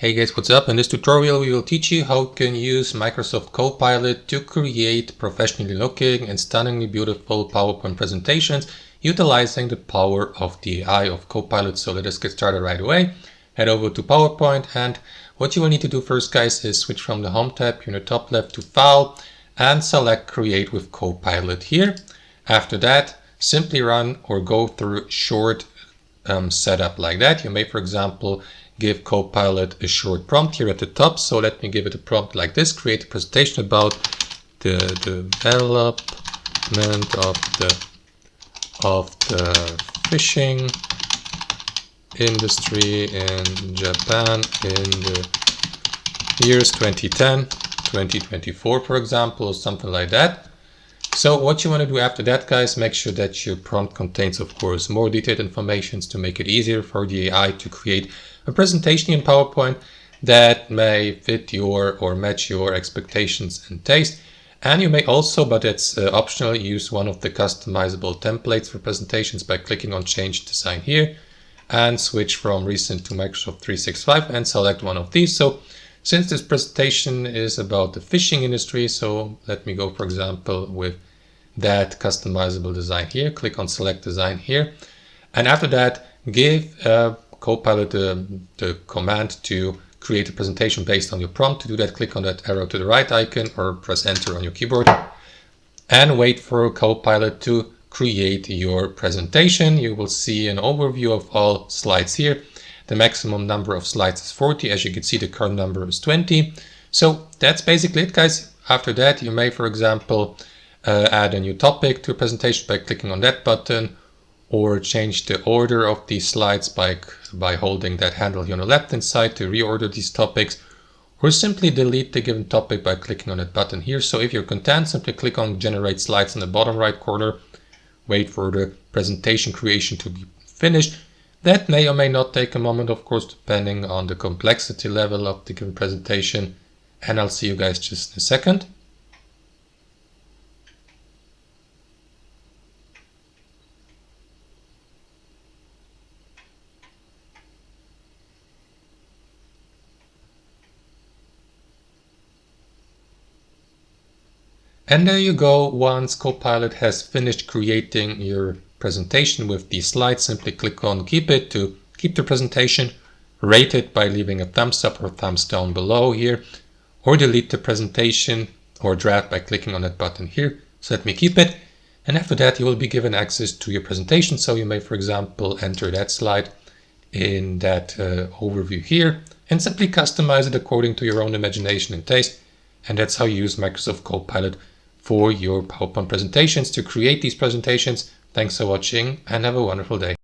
Hey guys, what's up? In this tutorial we will teach you how you can use Microsoft Copilot to create professionally looking and stunningly beautiful PowerPoint presentations utilizing the power of the AI of Copilot. So let us get started right away. Head over to PowerPoint, and what you will need to do first, guys, is switch from the Home tab in the top left to File and select Create with Copilot here. After that, simply run or go through short setup like that. You may, for example, give Copilot a short prompt here at the top. So let me give it a prompt like this: create a presentation about the development of the fishing industry in Japan in the years 2010, 2024, for example, or something like that. So what you want to do after that, guys, make sure that your prompt contains, of course, more detailed information to make it easier for the AI to create a presentation in PowerPoint that may fit your or match your expectations and taste. And you may also, but it's optional, use one of the customizable templates for presentations by clicking on Change Design here and switch from Recent to Microsoft 365 and select one of these. So since this presentation is about the fishing industry, so let me go, for example, with that customizable design here. Click on Select Design here. And after that, give Copilot the command to create a presentation based on your prompt. To do that, click on that arrow to the right icon or press Enter on your keyboard and wait for Copilot to create your presentation. You will see an overview of all slides here. The maximum number of slides is 40. As you can see, the current number is 20. So that's basically it, guys. After that, you may, for example, add a new topic to a presentation by clicking on that button, or change the order of these slides by holding that handle here on the left hand side to reorder these topics, or simply delete the given topic by clicking on that button here. So if you're content, simply click on Generate Slides in the bottom right corner, wait for the presentation creation to be finished. That may or may not take a moment, of course, depending on the complexity level of the given presentation. And I'll see you guys just in a second. And there you go. Once Copilot has finished creating your presentation with these slides, simply click on Keep It to keep the presentation. Rate it by leaving a thumbs up or thumbs down below here, or delete the presentation or draft by clicking on that button here. So let me keep it. And after that, you will be given access to your presentation. So you may, for example, enter that slide in that overview here and simply customize it according to your own imagination and taste. And that's how you use Microsoft Copilot for your PowerPoint presentations to create these presentations. Thanks for watching and have a wonderful day.